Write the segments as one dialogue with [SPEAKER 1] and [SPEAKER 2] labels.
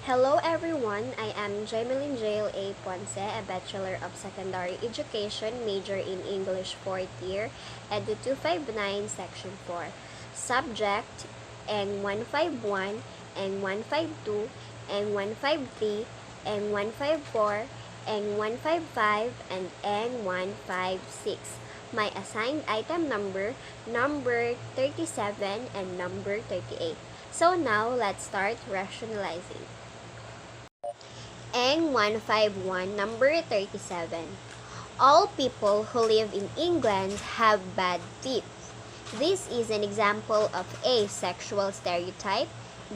[SPEAKER 1] Hello everyone, I am Jameline Jail A. Ponce, a Bachelor of Secondary Education, major in English 4th year, Edu 259, Section 4. Subject, N151, N152, N153, N154, N155, and N156. My assigned item number 37, and number 38. So now, let's start rationalizing. N151, number 37. All people who live in England have bad teeth. This is an example of A. Sexual stereotype,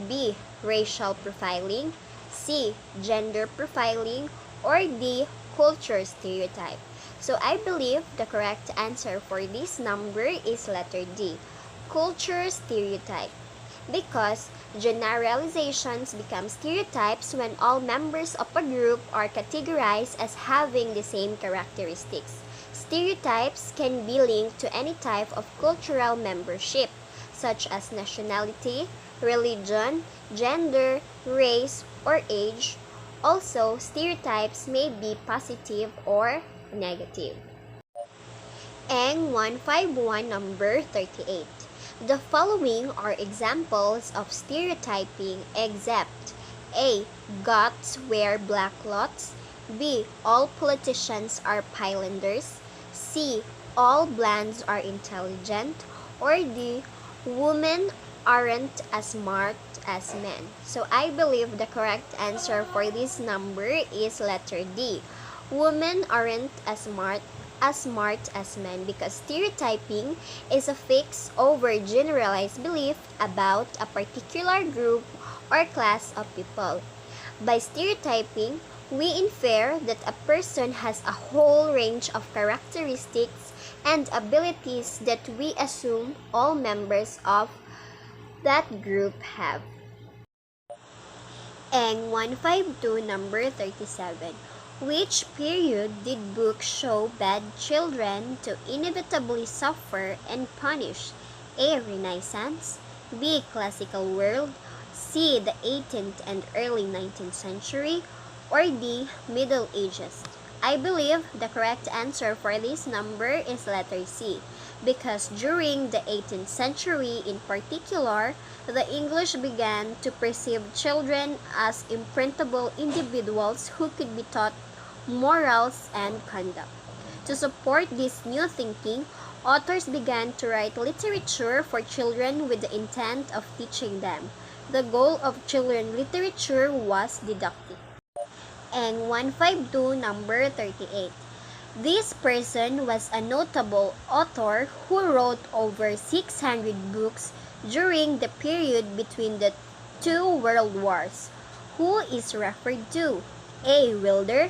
[SPEAKER 1] B. Racial profiling, C. Gender profiling, or D. Culture stereotype. So I believe the correct answer for this number is letter D. Culture stereotype. Because generalizations become stereotypes when all members of a group are categorized as having the same characteristics. Stereotypes can be linked to any type of cultural membership, such as nationality, religion, gender, race, or age. Also, stereotypes may be positive or negative. N151, number 38. The following are examples of stereotyping except A. Goths wear black cloths, B. All politicians are Highlanders, C. All blondes are intelligent, or D. Women aren't as smart as men. So I believe the correct answer for this number is letter D. Women aren't as smart as men, because stereotyping is a fixed over generalized belief about a particular group or class of people. By stereotyping, we infer that a person has a whole range of characteristics and abilities that we assume all members of that group have. N152, number 37. Which period did books show bad children to inevitably suffer and punish? A. Renaissance, B. Classical world, C. The 18th and early 19th century, or D. Middle Ages. I believe the correct answer for this number is letter C, because during the 18th century in particular, the English began to perceive children as imprintable individuals who could be taught morals and conduct. To support this new thinking, authors began to write literature for children with the intent of teaching them. The goal of children's literature was didactic. N152, number 38. This person was a notable author who wrote over 600 books during the period between the two world wars. Who is referred to? A. Wilder,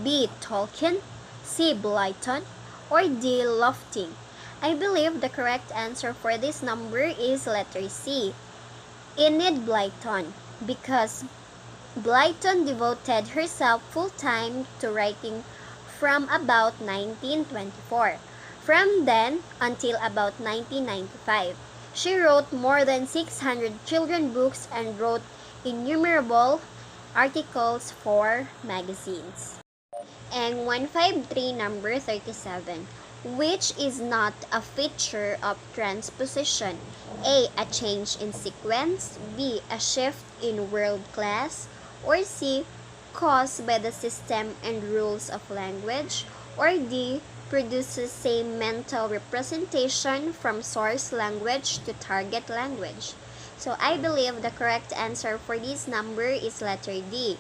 [SPEAKER 1] B. Tolkien, C. Blyton, or D. Lofting. I believe the correct answer for this number is letter C, Enid Blyton, because Blyton devoted herself full-time to writing from about 1924. From then until about 1995, she wrote more than 600 children's books and wrote innumerable articles for magazines. N153, number 37. Which is not a feature of transposition? A. A change in sequence, B. A shift in word class, or C. Caused by the system and rules of language, or D. Produces same mental representation from source language to target language. So I believe the correct answer for this number is letter D.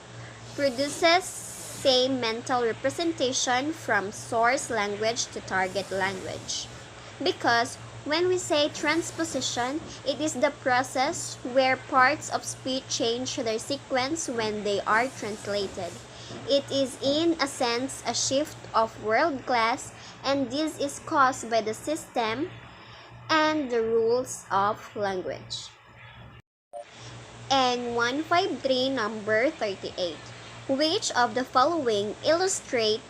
[SPEAKER 1] Produces same mental representation from source language to target language. Because when we say transposition, it is the process where parts of speech change their sequence when they are translated. It is in a sense a shift of word class, and this is caused by the system and the rules of language. N153, number 38. Which of the following illustrates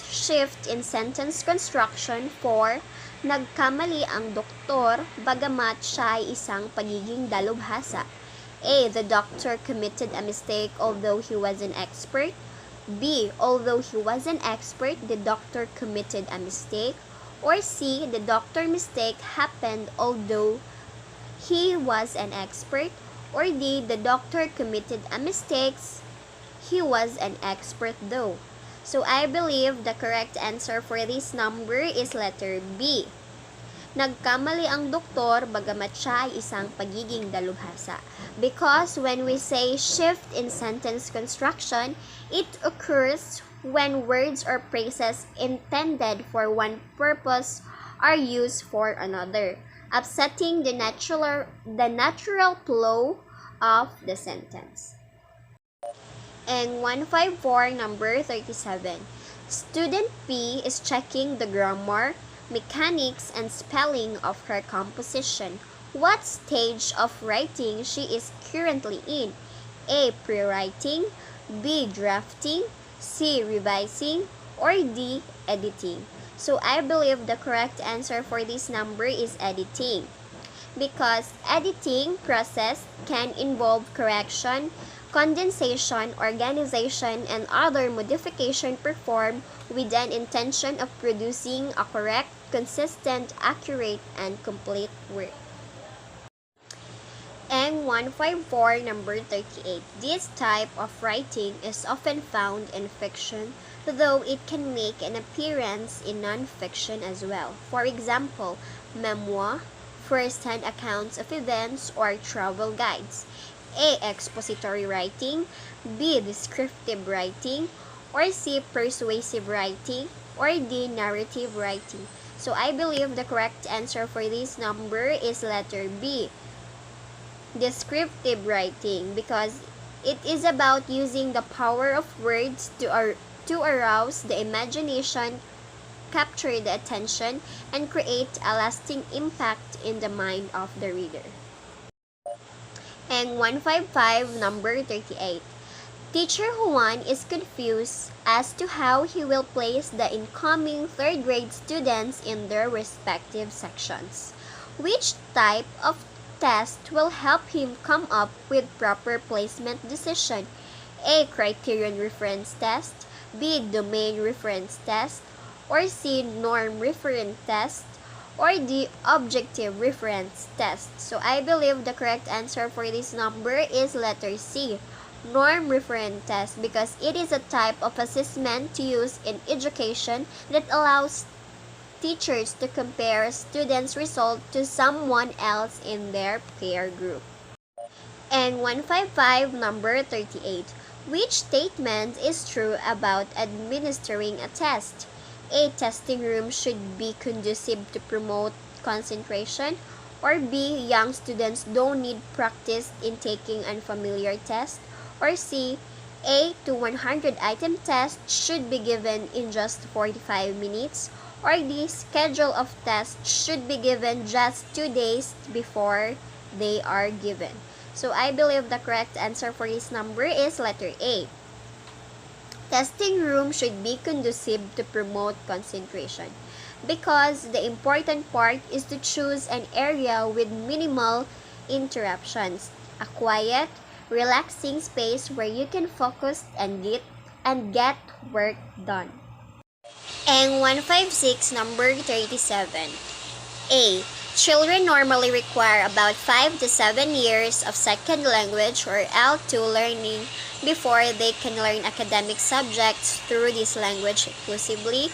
[SPEAKER 1] shift in sentence construction for nagkamali ang doktor bagamat siya ay isang pagiging dalubhasa? A. The doctor committed a mistake although he was an expert. B. Although he was an expert, the doctor committed a mistake. Or C. The doctor mistake happened although he was an expert. Or D. The doctor committed a mistake, he was an expert though. So I believe the correct answer for this number is letter B. Nagkamali ang doktor bagamat siya ay isang pagiging dalubhasa. Because when we say shift in sentence construction, it occurs when words or phrases intended for one purpose are used for another, upsetting the natural flow of the sentence. And 154, number 37. Student P is checking the grammar, mechanics, and spelling of her composition. What stage of writing she is currently in? A. Pre-writing, B. Drafting, C. Revising, or D. Editing. So I believe the correct answer for this number is editing. Because editing process can involve correction, condensation, organization, and other modification performed with an intention of producing a correct, consistent, accurate, and complete work. And 154, number 38. This type of writing is often found in fiction, though it can make an appearance in non-fiction as well. For example, memoir, first-hand accounts of events, or travel guides. A. Expository writing, B. Descriptive writing, or C. Persuasive writing, or D. Narrative writing. So I believe the correct answer for this number is letter B. Descriptive writing, because it is about using the power of words to arouse the imagination, capture the attention, and create a lasting impact in the mind of the reader. And 155, number 38. Teacher Juan is confused as to how he will place the incoming third grade students in their respective sections. Which type of test will help him come up with proper placement decision? A. Criterion reference test, B. Domain reference test, or C. Norm reference test, or D. Objective reference test. So I believe the correct answer for this number is letter C. Norm reference test, because it is a type of assessment to use in education that allows teachers to compare students' results to someone else in their peer group. And 155, number 38. Which statement is true about administering a test? A. Testing room should be conducive to promote concentration, or B. Young students don't need practice in taking unfamiliar tests, or C. A. To 100 item test should be given in just 45 minutes, or D. Schedule of tests should be given just 2 days before they are given. So I believe the correct answer for this number is letter A. Testing room should be conducive to promote concentration, because the important part is to choose an area with minimal interruptions, a quiet, relaxing space where you can focus and get work done. And 156, number 37. A. Children normally require about 5 to 7 years of second language or L2 learning before they can learn academic subjects through this language exclusively.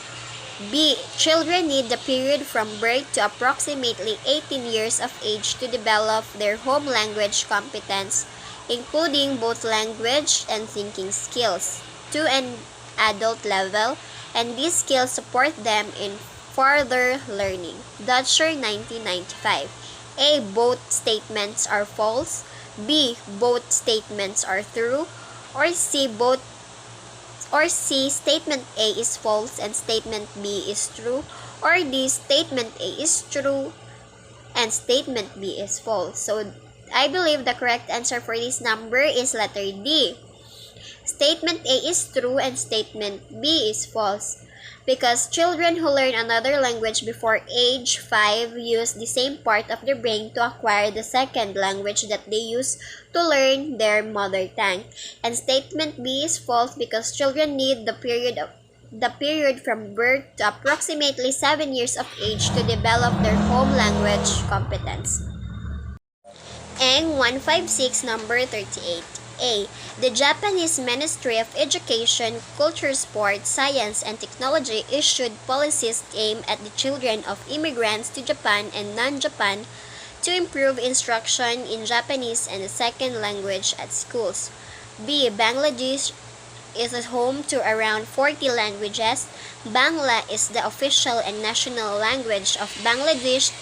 [SPEAKER 1] B. Children need the period from birth to approximately 18 years of age to develop their home language competence, including both language and thinking skills, to an adult level, and these skills support them in further learning. Dutcher, 1995. A. Both statements are false. B. Both statements are true. Or C. Statement A is false and statement B is true. Or D. Statement A is true and statement B is false. So I believe the correct answer for this number is letter D. Statement A is true and statement B is false. because children who learn another language before age 5 use the same part of their brain to acquire the second language that they use to learn their mother tongue. And statement B is false because children need the period from birth to approximately 7 years of age to develop their home language competence. ENG 156 number 38. A. The Japanese Ministry of Education, Culture, Sport, Science, and Technology issued policies aimed at the children of immigrants to Japan and non-Japan to improve instruction in Japanese and a second language at schools. B. Bangladesh is home to around 40 languages. Bangla is the official and national language of Bangladesh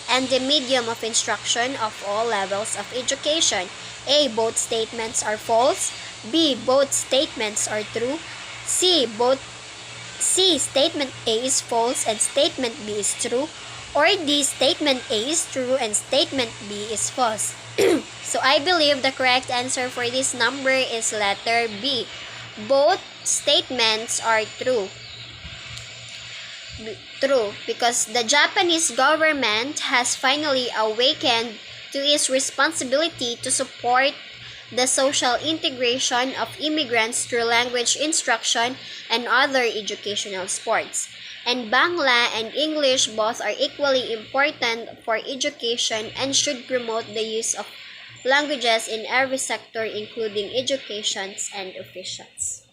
[SPEAKER 1] and the medium of instruction of all levels of education. A. Both statements are false. B. Both statements are true. C. Statement A is false and statement B is true. Or D. Statement A is true and statement B is false. So I believe the correct answer for this number is letter B. Both statements are true. Because the Japanese government has finally awakened to its responsibility to support the social integration of immigrants through language instruction and other educational sports. And Bangla and English both are equally important for education and should promote the use of languages in every sector including education and officials.